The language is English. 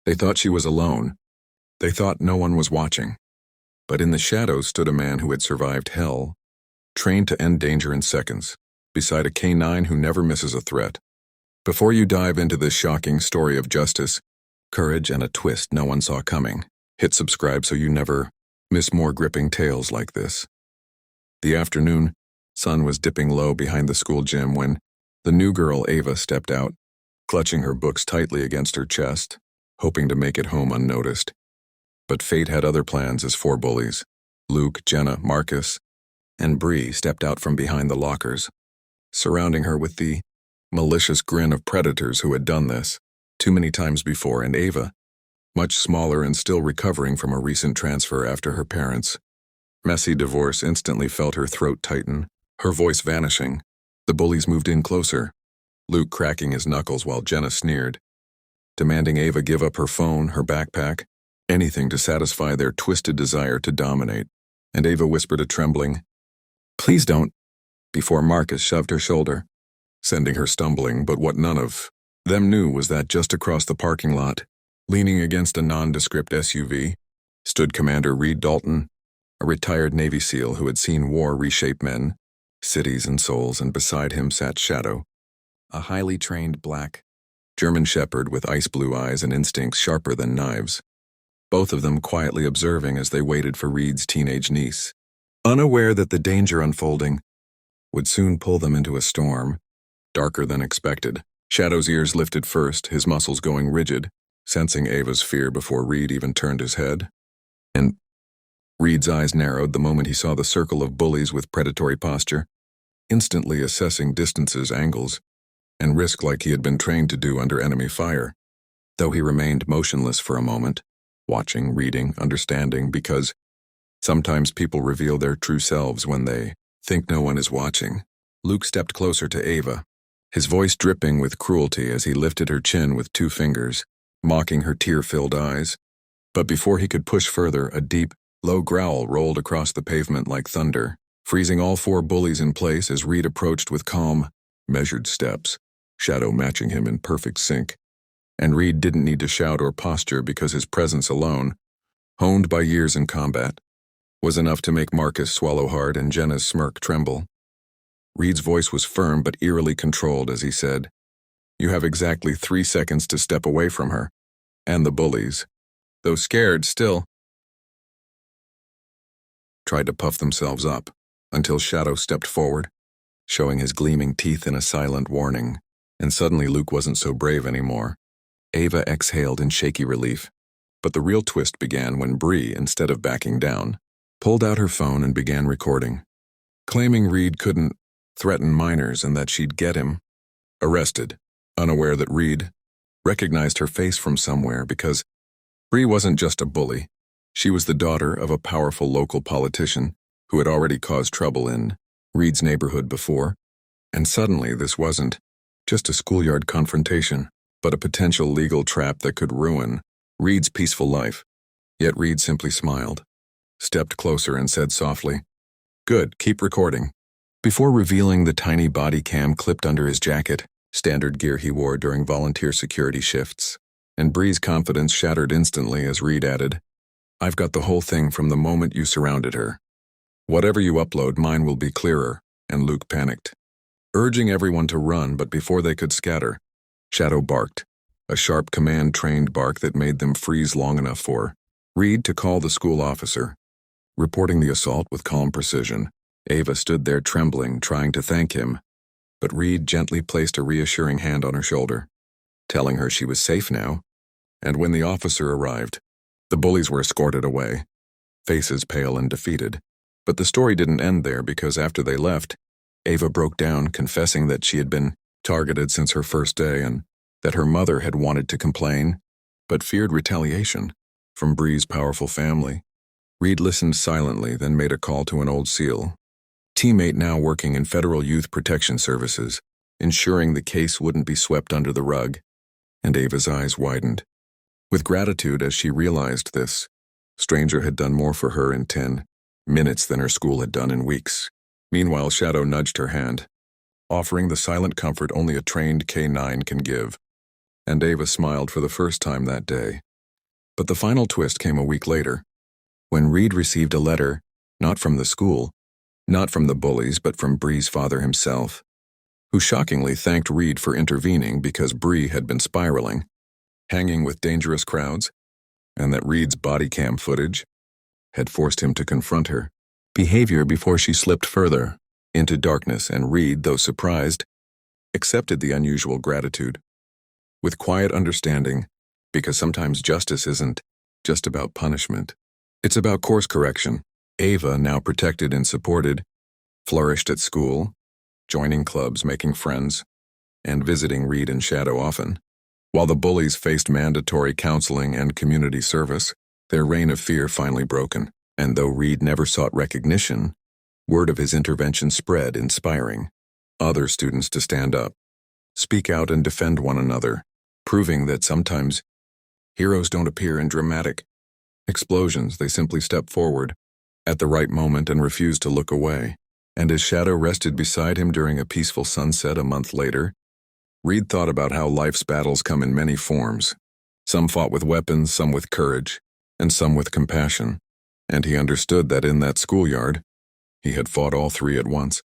They thought she was alone. They thought no one was watching. But in the shadows stood a man who had survived hell, trained to end danger in seconds, beside a canine who never misses a threat. Before you dive into this shocking story of justice, courage, and a twist no one saw coming, hit subscribe so you never miss more gripping tales like this. The afternoon sun was dipping low behind the school gym when the new girl Ava stepped out, clutching her books tightly against her chest, hoping to make it home unnoticed. But fate had other plans as four bullies. Luke, Jenna, Marcus, and Bree stepped out from behind the lockers, surrounding her with the malicious grin of predators who had done this too many times before, and Ava, much smaller and still recovering from a recent transfer after her parents' messy divorce, instantly felt her throat tighten, her voice vanishing. The bullies moved in closer, Luke cracking his knuckles while Jenna sneered, demanding Ava give up her phone, her backpack, anything to satisfy their twisted desire to dominate. And Ava whispered a trembling, "Please don't," before Marcus shoved her shoulder, sending her stumbling. But what none of them knew was that just across the parking lot, leaning against a nondescript SUV, stood Commander Reed Dalton, a retired Navy SEAL who had seen war reshape men, cities, and souls, and beside him sat Shadow, a highly trained black German shepherd with ice-blue eyes and instincts sharper than knives, both of them quietly observing as they waited for Reed's teenage niece, unaware that the danger unfolding would soon pull them into a storm, darker than expected. Shadow's ears lifted first, his muscles going rigid, sensing Ava's fear before Reed even turned his head. And Reed's eyes narrowed the moment he saw the circle of bullies with predatory posture, instantly assessing distances, angles, and risk like he had been trained to do under enemy fire. Though he remained motionless for a moment, watching, reading, understanding, because sometimes people reveal their true selves when they think no one is watching. Luke stepped closer to Ava, his voice dripping with cruelty as he lifted her chin with two fingers, mocking her tear-filled eyes. But before he could push further, a deep, low growl rolled across the pavement like thunder, freezing all four bullies in place as Reed approached with calm, measured steps, Shadow matching him in perfect sync. And Reed didn't need to shout or posture because his presence alone, honed by years in combat, was enough to make Marcus swallow hard and Jenna's smirk tremble. Reed's voice was firm but eerily controlled as he said, "You have exactly 3 seconds to step away from her." And the bullies, though scared still, tried to puff themselves up, until Shadow stepped forward, showing his gleaming teeth in a silent warning. And suddenly Luke wasn't so brave anymore. Ava exhaled in shaky relief. But the real twist began when Bree, instead of backing down, pulled out her phone and began recording, claiming Reed couldn't threaten minors and that she'd get him arrested, unaware that Reed recognized her face from somewhere, because Bree wasn't just a bully. She was the daughter of a powerful local politician who had already caused trouble in Reed's neighborhood before. And suddenly this wasn't just a schoolyard confrontation, but a potential legal trap that could ruin Reed's peaceful life. Yet Reed simply smiled, stepped closer and said softly, "Good, keep recording," before revealing the tiny body cam clipped under his jacket, standard gear he wore during volunteer security shifts. And Bree's confidence shattered instantly as Reed added, "I've got the whole thing from the moment you surrounded her. Whatever you upload, mine will be clearer." And Luke panicked, urging everyone to run, but before they could scatter, Shadow barked, a sharp command-trained bark that made them freeze long enough for Reed to call the school officer. Reporting the assault with calm precision, Ava stood there trembling, trying to thank him, but Reed gently placed a reassuring hand on her shoulder, telling her she was safe now. And when the officer arrived, the bullies were escorted away, faces pale and defeated. But the story didn't end there, because after they left, Ava broke down, confessing that she had been targeted since her first day and that her mother had wanted to complain, but feared retaliation from Bree's powerful family. Reed listened silently, then made a call to an old SEAL, teammate now working in Federal Youth Protection Services, ensuring the case wouldn't be swept under the rug. And Ava's eyes widened with gratitude as she realized this stranger had done more for her in 10 minutes than her school had done in weeks. Meanwhile, Shadow nudged her hand, offering the silent comfort only a trained K9 can give. And Ava smiled for the first time that day. But the final twist came a week later, when Reed received a letter, not from the school, not from the bullies, but from Bree's father himself, who shockingly thanked Reed for intervening because Bree had been spiraling, hanging with dangerous crowds, and that Reed's body cam footage had forced him to confront her behavior before she slipped further into darkness, and Reed, though surprised, accepted the unusual gratitude with quiet understanding, because sometimes justice isn't just about punishment. It's about course correction. Ava, now protected and supported, flourished at school, joining clubs, making friends, and visiting Reed and Shadow often. While the bullies faced mandatory counseling and community service, their reign of fear finally broken. And though Reed never sought recognition, word of his intervention spread, inspiring other students to stand up, speak out, and defend one another, proving that sometimes heroes don't appear in dramatic explosions. They simply step forward at the right moment and refuse to look away. And as Shadow rested beside him during a peaceful sunset a month later, Reed thought about how life's battles come in many forms. Some fought with weapons, some with courage, and some with compassion. And he understood that in that schoolyard, he had fought all three at once.